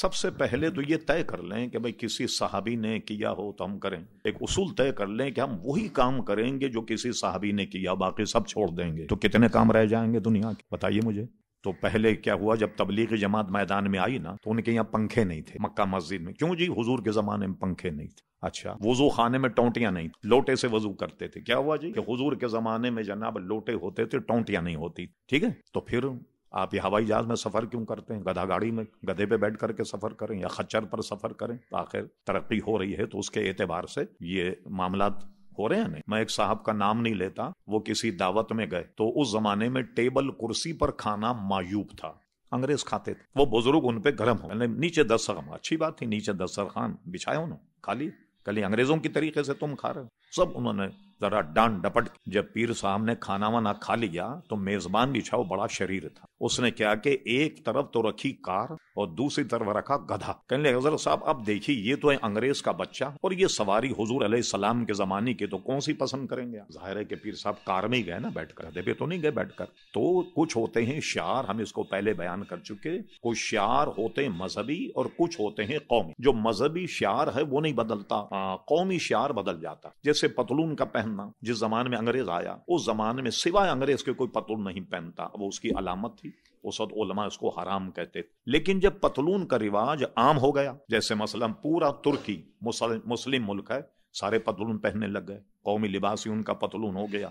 سب سے پہلے تو یہ طے کر لیں کہ بھئی کسی صحابی نے کیا ہو تو ہم کریں. ایک اصول طے کر لیں کہ ہم وہی کام کریں گے جو کسی صحابی نے کیا، باقی سب چھوڑ دیں گے. تو کتنے کام رہ جائیں گے دنیا کے؟ بتائیے مجھے. تو پہلے کیا ہوا، جب تبلیغی جماعت میدان میں آئی نا تو ان کے یہاں پنکھے نہیں تھے مکہ مسجد میں. کیوں جی؟ حضور کے زمانے میں پنکھے نہیں تھے. اچھا، وضو خانے میں ٹونٹیاں نہیں تھیں، لوٹے سے وضو کرتے تھے. کیا ہوا جی؟ کہ حضور کے زمانے میں جناب لوٹے ہوتے تھے، ٹونٹیاں نہیں ہوتی. ٹھیک ہے، تو پھر آپ یہ ہوائی جہاز میں سفر کیوں کرتے ہیں؟ گدھا گاڑی میں گدھے پہ بیٹھ کر کے سفر کریں یا خچر پر سفر کریں. آخر ترقی ہو رہی ہے تو اس کے اعتبار سے یہ معاملات ہو رہے ہیں. نہیں، میں ایک صاحب کا نام نہیں لیتا، وہ کسی دعوت میں گئے تو اس زمانے میں ٹیبل کرسی پر کھانا معیوب تھا، انگریز کھاتے تھے. وہ بزرگ ان پہ گرم ہو، نیچے دسترخوان، اچھی بات تھی، نیچے دسترخوان بچھایا انہوں، کھا لی. کلی انگریزوں کی طریقے سے تم کھا رہے ہو. سب انہوں نے ذرا ڈانٹ ڈپٹ. جب پیر صاحب نے کھانا وانا کھا لیا تو میزبان بچھاؤ بڑا شریر تھا، اس نے کیا کہ ایک طرف تو رکھی کار اور دوسری طرف رکھا گدھا. کہنے لگے حضرت صاحب اب دیکھیے یہ تو ہے انگریز کا بچہ اور یہ سواری حضور علیہ السلام کے زمانے کی، تو کون سی پسند کریں گے؟ ظاہر ہے کہ پیر صاحب کار میں ہی گئے نا بیٹھ کر، گدھے پہ تو نہیں گئے بیٹھ کر. تو کچھ ہوتے ہیں شعار، ہم اس کو پہلے بیان کر چکے. کچھ شعار ہوتے ہیں مذہبی اور کچھ ہوتے ہیں قومی. جو مذہبی شعار ہے وہ نہیں بدلتا، قومی شعار بدل جاتا. جیسے پتلون کا پہننا، جس زمانے میں انگریز آیا اس زمانے میں سوائے انگریز کے کوئی پتلون نہیں پہنتا، وہ اس کی علامت تھی. اس وقت علماء اس کو حرام کہتے تھے. لیکن جب پتلون کا رواج عام ہو گیا، جیسے مثلا پورا ترکی مسلم ملک ہے، سارے پتلون پہننے لگ گئے، قومی لباس ہی ان کا پتلون ہو گیا.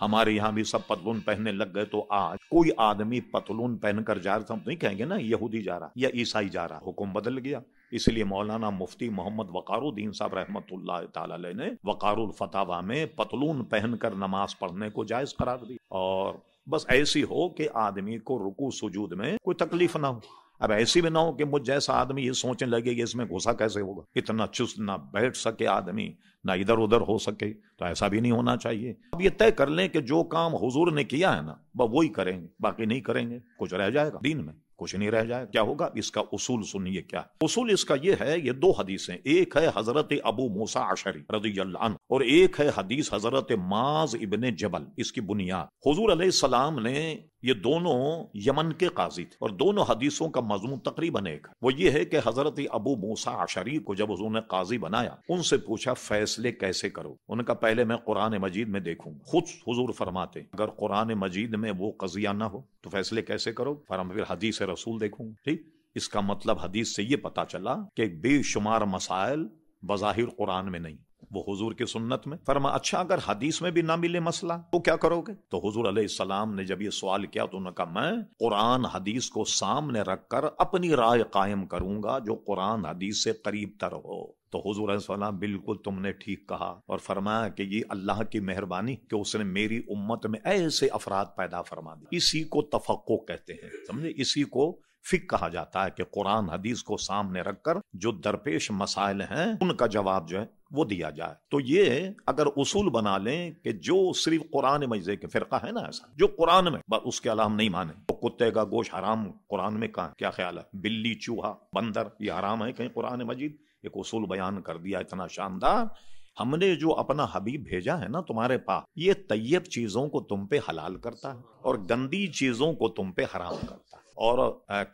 ہمارے یہاں بھی سب پتلون پہننے لگ گئے. تو آج کوئی آدمی پتلون پہن کر جا رہا، ہم نہیں کہیں گے نا یہودی جا رہا یا عیسائی جا رہا. حکم بدل گیا. اس لیے مولانا مفتی محمد وقار الدین صاحب رحمۃ اللہ تعالی علیہ نے وقار الفتاوی میں پتلون پہن کر نماز پڑھنے کو جائز قرار دی. اور بس ایسی ہو کہ آدمی کو رکوع سجود میں کوئی تکلیف نہ ہو. اب ایسی بھی نہ ہو کہ مجھ جیسا آدمی یہ سوچنے لگے کہ اس میں گھسا کیسے ہوگا، اتنا چست نہ بیٹھ سکے آدمی، نہ ادھر ادھر ہو سکے. تو ایسا بھی نہیں ہونا چاہیے. اب یہ طے کر لیں کہ جو کام حضور نے کیا ہے نا وہی کریں گے، باقی نہیں کریں گے. کچھ رہ جائے گا دین میں؟ کچھ نہیں رہ جائے. کیا ہوگا؟ اس کا اصول سنیے. کیا اصول اس کا؟ یہ ہے، یہ دو حدیثیں، ایک ہے حضرت ابو موسیٰ اشعری رضی اللہ عنہ اور ایک ہے حدیث حضرت معاذ ابن جبل. اس کی بنیاد حضور علیہ السلام نے، یہ دونوں یمن کے قاضی تھے اور دونوں حدیثوں کا مضمون تقریباً ایک ہے. وہ یہ ہے کہ حضرت ابو موسیٰ اشعری کو جب حضور نے قاضی بنایا، ان سے پوچھا فیصلے کیسے کرو. ان کا پہلے میں قرآن مجید میں دیکھوں. خود حضور فرماتے اگر قرآن مجید میں وہ قضیہ نہ ہو تو فیصلے کیسے کرو؟ پھر حدیث رسول دیکھوں. ٹھیک، اس کا مطلب حدیث سے یہ پتا چلا کہ بے شمار مسائل بظاہر قرآن میں نہیں، وہ حضور کی سنت میں. فرمایا اچھا اگر حدیث میں بھی نہ ملے مسئلہ تو کیا کرو گے؟ تو حضور علیہ السلام نے جب یہ سوال کیا تو انہوں نے کہا میں قرآن حدیث کو سامنے رکھ کر اپنی رائے قائم کروں گا جو قرآن حدیث سے قریب تر ہو. تو حضور علیہ السلام بالکل تم نے ٹھیک کہا، اور فرمایا کہ یہ اللہ کی مہربانی کہ اس نے میری امت میں ایسے افراد پیدا فرما دی. اسی کو تفقہ کہتے ہیں، سمجھے؟ اسی کو فقہ کہا جاتا ہے کہ قرآن حدیث کو سامنے رکھ کر جو درپیش مسائل ہیں ان کا جواب جو ہے وہ دیا جائے. تو یہ اگر اصول بنا لیں کہ جو صرف قرآن مجید کے فرقہ ہے نا ایسا جو قرآن میں بس اس کے علاوہ ہم نہیں مانیں. تو کتے کا گوشت حرام قرآن میں کہاں؟ کیا خیال ہے؟ بلی، چوہا، بندر یہ حرام ہے کہیں قرآن مجید؟ ایک اصول بیان کر دیا اتنا شاندار. ہم نے جو اپنا حبیب بھیجا ہے نا تمہارے پاس، یہ طیب چیزوں کو تم پہ حلال کرتا ہے اور گندی چیزوں کو تم پہ حرام کرتا ہے. اور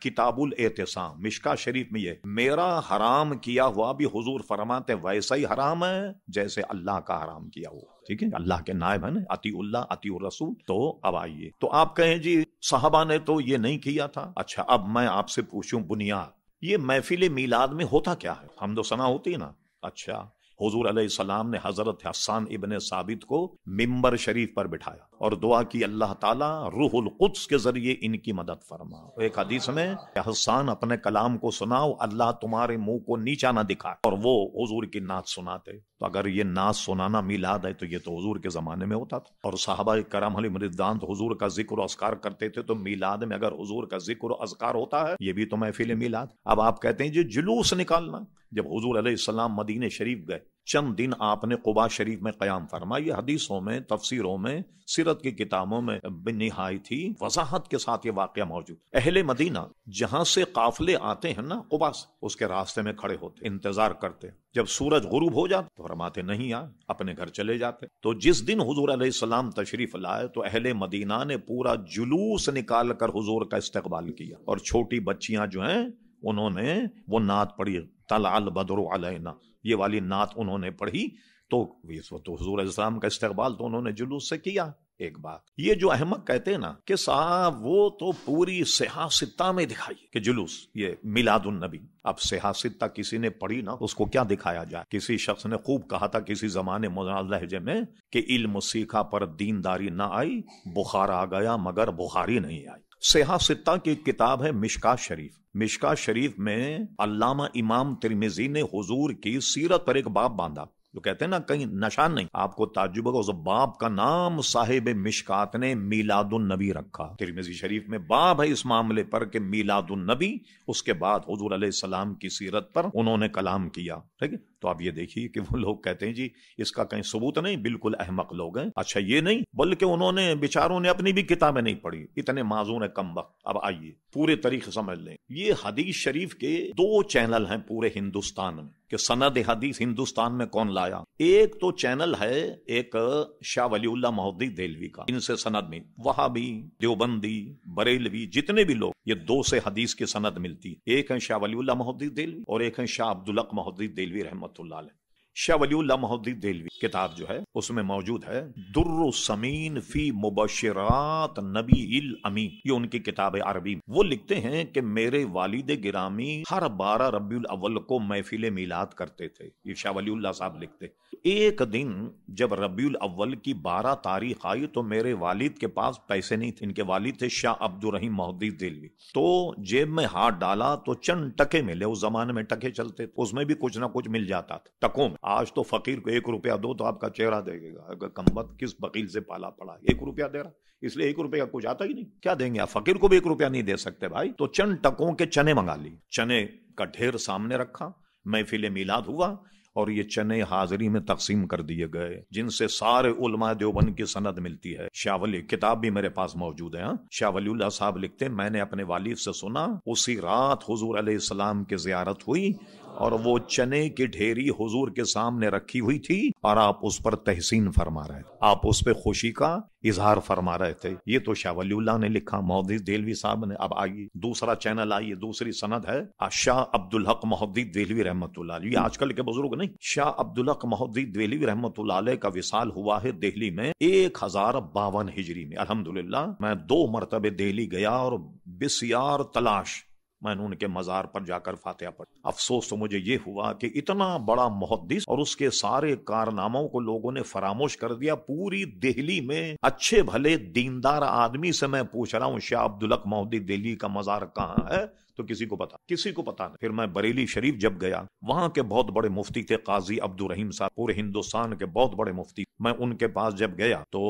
کتاب الاعتصام مشکا شریف میں یہ میرا حرام کیا ہوا بھی حضور فرماتے ویسا ہی حرام ہے جیسے اللہ کا حرام کیا ہوا. ٹھیک ہے، اللہ کے نائب ہے نا، اطیع اللہ اطیع الرسول. تو اب آئیے، تو آپ کہیں جی صحابہ نے تو یہ نہیں کیا تھا. اچھا اب میں آپ سے پوچھوں بنیاد، یہ محفل میلاد میں ہوتا کیا ہے؟ حمد و ثنا ہوتی ہے نا. اچھا حضور علیہ السلام نے حضرت حسان ابن ثابت کو ممبر شریف پر بٹھایا اور دعا کی اللہ تعالیٰ روح القدس کے ذریعے ان کی مدد فرما. ایک حدیث میں کہ حسان اپنے کلام کو سناؤ، اللہ تمہارے منہ کو نیچا نہ دکھائے، اور وہ حضور کی نعت سناتے. تو اگر یہ نعت سنانا میلاد ہے تو یہ تو حضور کے زمانے میں ہوتا تھا. اور صحابہ کرام علیہم رضوان تو حضور کا ذکر و اذکار کرتے تھے. تو میلاد میں اگر حضور کا ذکر و اذکار ہوتا ہے یہ بھی تو محفل میلاد. اب آپ کہتے ہیں جی جلوس نکالنا. جب حضور علیہ السلام مدینہ شریف گئے چند دن آپ نے قباء شریف میں قیام فرمایا. یہ حدیثوں میں، تفسیروں میں، سیرت کی کتابوں میں نہایت ہی وضاحت کے ساتھ یہ واقعہ موجود. اہل مدینہ جہاں سے قافلے آتے ہیں نا قباء سے، اس کے راستے میں کھڑے ہوتے، انتظار کرتے. جب سورج غروب ہو جاتا تو فرماتے نہیں آ، اپنے گھر چلے جاتے. تو جس دن حضور علیہ السلام تشریف لائے تو اہل مدینہ نے پورا جلوس نکال کر حضور کا استقبال کیا، اور چھوٹی بچیاں جو ہیں انہوں نے وہ نعت پڑھی، طلع البدر علینا، یہ والی نعت انہوں نے پڑھی، تو اس وقت حضور علیہ السلام کا استقبال تو انہوں نے جلوس سے کیا۔ ایک بات یہ جو احمق کہتے ہیں نا کہ صاحب وہ تو پوری سیاہ ستہ میں دکھائی کہ جلوس یہ میلاد النبی، اب سیاہ ستہ کسی نے پڑھی نا اس کو کیا دکھایا جائے؟ کسی شخص نے خوب کہا تھا کسی زمانے مولانا لہجے میں کہ علم سیکھا پر دینداری نہ آئی، بخار آ گیا مگر بخاری نہیں آئی۔ سیاہ ستہ کی کتاب ہے مشکاۃ شریف، مشکاۃ شریف میں علامہ امام ترمذی نے حضور کی سیرت پر ایک باب باندھا، جو کہتے ہیں نا کہیں نشان نہیں، آپ کو تعجب ہوگا، اس باب کا نام صاحب مشکات نے میلاد النبی رکھا۔ ترمذی شریف میں باب ہے اس معاملے پر کہ میلاد النبی، اس کے بعد حضور علیہ السلام کی سیرت پر انہوں نے کلام کیا، ٹھیک ہے؟ تو آپ یہ دیکھیے کہ وہ لوگ کہتے ہیں جی اس کا کہیں ثبوت نہیں، بالکل احمق لوگ ہیں۔ اچھا یہ نہیں بلکہ انہوں نے بیچاروں نے اپنی بھی کتابیں نہیں پڑھی، اتنے معذور ہیں کم وقت۔ اب آئیے پورے طریقے سمجھ لیں، یہ حدیث شریف کے 2 چینل ہیں پورے ہندوستان میں کہ سند حدیث ہندوستان میں کون لایا۔ ایک تو چینل ہے ایک شاہ ولی اللہ مہدی دہلوی کا، ان سے سند میں وہابی، دیوبندی، بریلوی جتنے بھی لوگ، یہ 2 سے حدیث کی سند ملتی، ایک ہے شاہ ولی اللہ مہدی دہلوی اور ایک ہے شاہ عبدالحق مہدی دہلوی رحمۃ اللہ علیہ۔ شاہ ولی اللہ مہدی دہلوی کتاب جو ہے اس میں موجود ہے در الثمین فی مبشرات نبی الامی، یہ ان کی کتاب ہے عربی۔ وہ لکھتے ہیں کہ میرے والد گرامی ہر 12 ربیع الاول کو محفل میلاد کرتے تھے، یہ شاہ ولی اللہ صاحب لکھتے۔ ایک دن جب ربیع الاول کی 12 تاریخ آئی تو میرے والد کے پاس پیسے نہیں تھے، ان کے والد تھے شاہ عبد الرحیم مہدی دہلوی، تو جیب میں ہاتھ ڈالا تو چند ٹکے ملے، اس زمانے میں ٹکے چلتے تھے، اس میں بھی کچھ نہ کچھ مل جاتا تھا ٹکوں میں۔ آج تو فقیر کو 1 روپیہ دو تو آپ کا چہرہ دیکھے گا، اگر کمبخت کس وکیل سے پالا پڑا 1 روپیہ دے رہا، اس لیے 1 روپیہ کچھ آتا ہی نہیں، کیا دیں گے آپ؟ فقیر کو بھی 1 روپیہ نہیں دے سکتے بھائی، تو چند ٹکوں کے چنے منگا لی، چنے کا ڈھیر سامنے رکھا، محفل میلاد ہوا اور یہ چنے حاضری میں تقسیم کر دیے گئے، جن سے سارے علماء دیوبند کی سند ملتی ہے۔ شاہ ولی کتاب بھی میرے پاس موجود ہے۔ شاہ ولی اللہ صاحب لکھتے ہیں میں نے اپنے والد سے سنا اسی رات حضور علیہ السلام کی زیارت ہوئی اور وہ چنے کی ڈھیری حضور کے سامنے رکھی ہوئی تھی اور آپ اس پر تحسین فرما رہے تھے، آپ اس پہ خوشی کا اظہار فرما رہے تھے۔ یہ تو شاہ ولی اللہ نے لکھا، مہدی دہلوی صاحب نے۔ اب آئیے دوسرا چینل، آئیے دوسری سند ہے شاہ عبدالحق مہدی دہلوی رحمۃ اللہ علیہ، یہ آج کل کے بزرگ نہیں، شاہ عبدالحق مہدی دہلوی رحمۃ اللہ علیہ کا وصال ہوا ہے دہلی میں 1052 ہجری میں۔ الحمدللہ میں 2 مرتبہ دہلی گیا اور بسیار تلاش میں نے ان کے مزار پر جا کر فاتحہ پڑھی۔ افسوس تو مجھے یہ ہوا کہ اتنا بڑا محدث اور اس کے سارے کارناموں کو لوگوں نے فراموش کر دیا۔ پوری دہلی میں اچھے بھلے دیندار آدمی سے میں پوچھ رہا ہوں شاہ عبدالحق مہدی دہلوی کا مزار کہاں ہے، تو کسی کو پتا نہیں۔ پھر میں بریلی شریف جب گیا، وہاں کے بہت بڑے مفتی تھے قاضی عبد الرحیم صاحب، پورے ہندوستان کے بہت بڑے مفتی، میں ان کے پاس جب گیا تو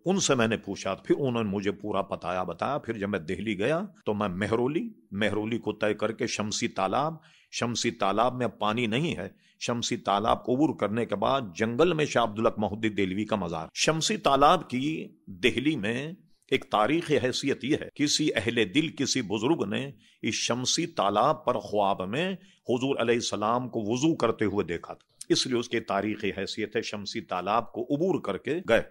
ان سے میں نے پوچھا، پھر انہوں نے مجھے پورا بتایا۔ پھر جب میں دہلی گیا تو میں مہرولی کو طے کر کے شمسی تالاب میں اب پانی نہیں ہے، شمسی تالاب کو عبور کرنے کے بعد جنگل میں شاہ عبدالحق مہدی دہلوی کا مزار۔ شمسی تالاب کی دہلی میں ایک تاریخی حیثیت یہ ہے، کسی اہل دل کسی بزرگ نے اس شمسی تالاب پر خواب میں حضور علیہ السلام کو وضو کرتے ہوئے دیکھا تھا، اس لیے اس کی تاریخی حیثیت ہے۔ شمسی تالاب کو عبور کر کے گئے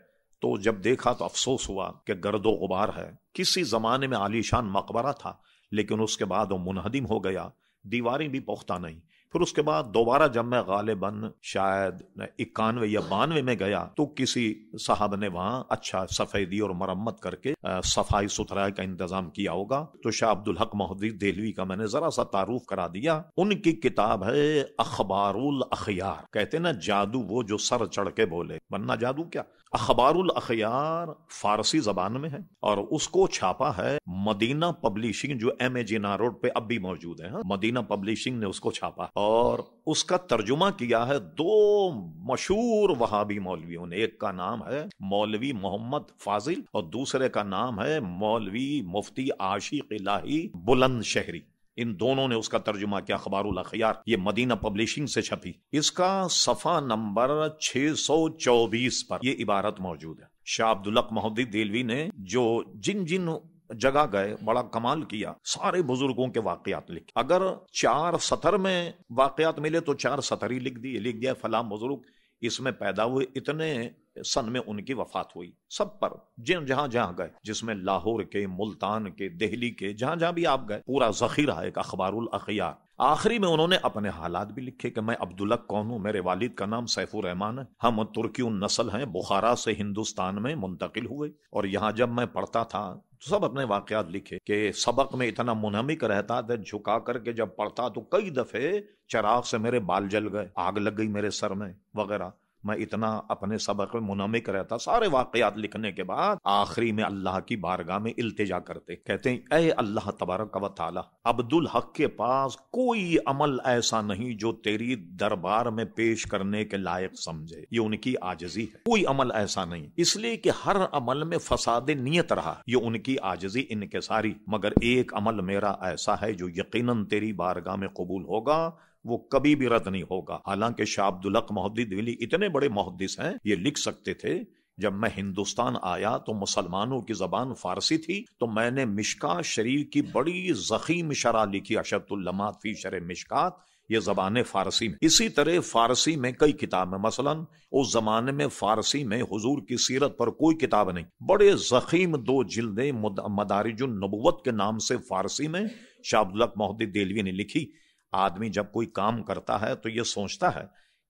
تو جب دیکھا تو افسوس ہوا کہ گرد و غبار ہے، کسی زمانے میں عالی شان مقبرہ تھا لیکن اس کے بعد وہ منہدم ہو گیا، دیواریں بھی پختہ نہیں۔ پھر اس کے بعد دوبارہ جب میں غالباً شاید 91 یا 92 میں گیا تو کسی صاحب نے وہاں اچھا سفیدی اور مرمت کر کے صفائی ستھرائی کا انتظام کیا ہوگا۔ تو شاہ عبدالحق مہدی دہلوی کا میں نے ذرا سا تعارف کرا دیا۔ ان کی کتاب ہے اخبار الاخیار، کہتے نا جادو وہ جو سر چڑھ کے بولے، ورنہ جادو کیا۔ اخبار الاخیار فارسی زبان میں ہے اور اس کو چھاپا ہے مدینہ پبلشنگ، جو ایم اے جناح روڈ پہ اب بھی موجود ہے۔ مدینہ پبلشنگ نے اس کو چھاپا اور اس کا ترجمہ کیا ہے 2 مشہور وہابی مولویوں نے، ایک کا نام ہے مولوی محمد فاضل اور دوسرے کا نام ہے مولوی مفتی عاشق الہی بلند شہری۔ ان دونوں نے اس کا ترجمہ کیا اخبار الاخیار، یہ مدینہ پبلشنگ سے چھپی۔ اس کا صفحہ نمبر 624 پر یہ عبارت موجود ہے۔ شاہ عبدالحق مہدی دہلوی نے جو جن جگہ گئے بڑا کمال کیا، سارے بزرگوں کے واقعات لکھے۔ اگر 4 سطر میں واقعات ملے تو 4 سطر ہی لکھ دیا فلاں بزرگ اس میں پیدا ہوئے، اتنے سن میں ان کی وفات ہوئی، سب پر جہاں جہاں گئے، جس میں لاہور کے، ملتان کے، دہلی کے، جہاں جہاں بھی آپ گئے، پورا ذخیرہ ہے ایک اخبار الاخیار۔ آخری میں انہوں نے اپنے حالات بھی لکھے کہ میں عبداللہ کون ہوں، میرے والد کا نام سیف الرحمان ہے، ہم ترکی النسل ہیں، بخارا سے ہندوستان میں منتقل ہوئے، اور یہاں جب میں پڑھتا تھا تو سب اپنے واقعات لکھے کہ سبق میں اتنا منہمک رہتا تھا، جھکا کر کے جب پڑھتا تو کئی دفعے چراغ سے میرے بال جل گئے، آگ لگ گئی میرے سر میں وغیرہ، میں اتنا اپنے سبق میں منہمک رہتا۔ سارے واقعات لکھنے کے بعد آخری میں اللہ کی بارگاہ میں التجا کرتے، کہتے ہیں اے اللہ تبارک و تعالی، عبدالحق کے پاس کوئی عمل ایسا نہیں جو تیری دربار میں پیش کرنے کے لائق سمجھے، یہ ان کی عاجزی ہے، کوئی عمل ایسا نہیں، اس لیے کہ ہر عمل میں فساد نیت رہا، یہ ان کی عاجزی انکساری، مگر ایک عمل میرا ایسا ہے جو یقیناً تیری بارگاہ میں قبول ہوگا، وہ کبھی بھی رد نہیں ہوگا۔ حالانکہ شاہ عبدالحق محدث دہلوی اتنے بڑے محدث ہیں، یہ لکھ سکتے تھے جب میں ہندوستان آیا تو مسلمانوں کی زبان فارسی تھی، تو میں نے مشکات شریف کی بڑی ضخیم شرح لکھی، اشرۃ اللمات فی شرح مشکات، یہ زبان فارسی میں۔ اسی طرح فارسی میں کئی کتابیں، مثلا اس زمانے میں فارسی میں حضور کی سیرت پر کوئی کتاب نہیں، بڑے ضخیم 2 جلدیں مدارج النبوت کے نام سے فارسی میں شاہ عبدالحق محدث دہلوی نے لکھی۔ آدمی جب کوئی کام کرتا ہے تو یہ سوچتا ہے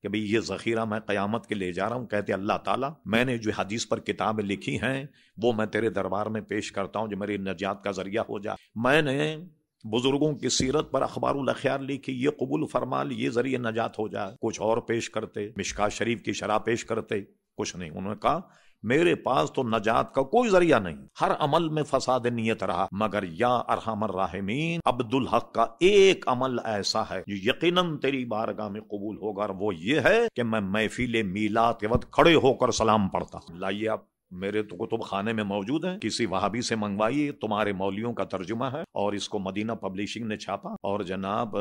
کہ بھئی یہ ذخیرہ میں قیامت کے لے جا رہا ہوں، کہتے اللہ تعالیٰ میں نے جو حدیث پر کتابیں لکھی ہیں وہ میں تیرے دربار میں پیش کرتا ہوں جو میری نجات کا ذریعہ ہو جائے، میں نے بزرگوں کی سیرت پر اخبار الاخیار لکھی، یہ قبول فرما لی، یہ ذریعہ نجات ہو جائے، کچھ اور پیش کرتے، مشکات شریف کی شرح پیش کرتے، کچھ نہیں۔ انہوں نے کہا میرے پاس تو نجات کا کوئی ذریعہ نہیں، ہر عمل میں فساد نیت رہا، مگر یا ارحم الراحمین عبدالحق کا ایک عمل ایسا ہے جو یقیناً تیری بارگاہ میں قبول ہوگا، اور وہ یہ ہے کہ میں محفل میلاد کے وقت کھڑے ہو کر سلام پڑھتا۔ لائیے آپ، میرے تو کتب خانے میں موجود ہے، کسی وہابی سے منگوائیے، تمہارے مولویوں کا ترجمہ ہے، اور اس کو مدینہ پبلشنگ نے چھاپا، اور جناب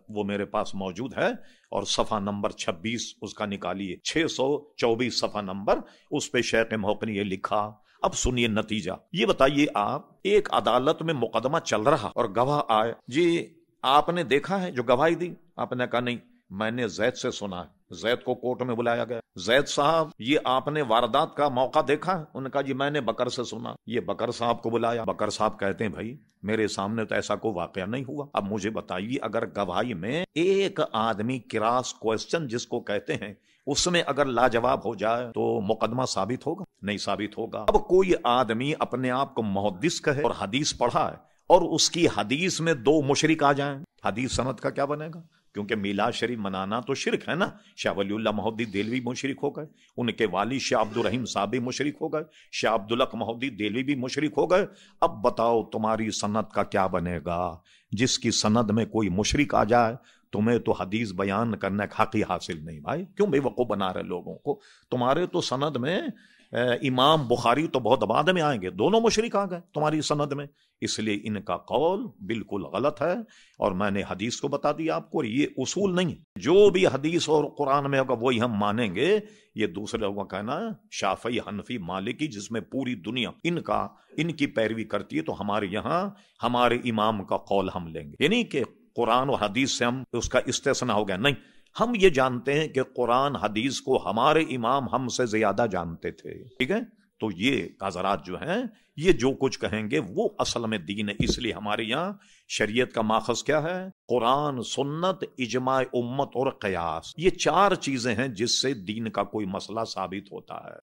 وہ میرے پاس موجود ہے، اور صفحہ نمبر 26 اس کا نکالیے، 624 صفحہ نمبر، اس پہ شیخ محق نے یہ لکھا۔ اب سنیے نتیجہ، یہ بتائیے آپ، ایک عدالت میں مقدمہ چل رہا اور گواہ آئے، جی آپ نے دیکھا ہے جو گواہی دی؟ آپ نے کہا نہیں، میں نے زید سے سنا ہے۔ زید کو کورٹ میں بلایا گیا، زید صاحب یہ آپ نے واردات کا موقع دیکھا ہے؟ انہوں نے کہا جی میں نے بکر سے سنا۔ یہ بکر صاحب کو بلایا، بکر صاحب کہتے ہیں بھائی میرے سامنے تو ایسا کوئی واقعہ نہیں ہوا، اب مجھے بتائیے اگر گواہی میں ایک آدمی کراس کوسچن جس کو کہتے ہیں، اس میں اگر لاجواب ہو جائے تو مقدمہ ثابت ہوگا؟ نہیں ثابت ہوگا۔ اب کوئی آدمی اپنے آپ کو محدث کہے اور حدیث پڑھا ہے، اور اس کی حدیث میں 2 مشرک آ جائیں، حدیث سند کا کیا بنے گا؟ کیونکہ میلاد شریف منانا تو شرک ہے نا۔ شاہ ولی اللہ محدث دہلوی مشرک ہو گئے، ان کے والد شاہ عبد الرحیم صاحب بھی مشرک ہو گئے، شاہ عبدالحق محدث دہلوی بھی مشرک ہو گئے۔ اب بتاؤ تمہاری سند کا کیا بنے گا؟ جس کی سند میں کوئی مشرک آ جائے، تمہیں تو حدیث بیان کرنے کا حق ہی حاصل نہیں۔ بھائی کیوں بے وقوف بنا رہے لوگوں کو؟ تمہارے تو سند میں امام بخاری تو بہت بعد میں آئیں گے، دونوں مشرک آ گئے تمہاری سند میں، اس لیے ان کا قول بالکل غلط ہے، اور میں نے حدیث کو بتا دیا آپ کو، اور یہ اصول نہیں، جو بھی حدیث اور قرآن میں ہوگا وہی ہم مانیں گے۔ یہ دوسرے لوگوں کا کہنا شافعی، حنفی، مالکی جس میں پوری دنیا ان کی پیروی کرتی ہے، تو ہمارے یہاں ہمارے امام کا قول ہم لیں گے، یعنی کہ قرآن اور حدیث سے ہم اس کا استثناء ہو گیا، نہیں، ہم یہ جانتے ہیں کہ قرآن حدیث کو ہمارے امام ہم سے زیادہ جانتے تھے، ٹھیک ہے؟ تو یہ حضرات جو ہیں یہ جو کچھ کہیں گے وہ اصل میں دین ہے، اس لیے ہمارے یہاں شریعت کا ماخذ کیا ہے؟ قرآن، سنت، اجماع امت اور قیاس، یہ 4 چیزیں ہیں جس سے دین کا کوئی مسئلہ ثابت ہوتا ہے۔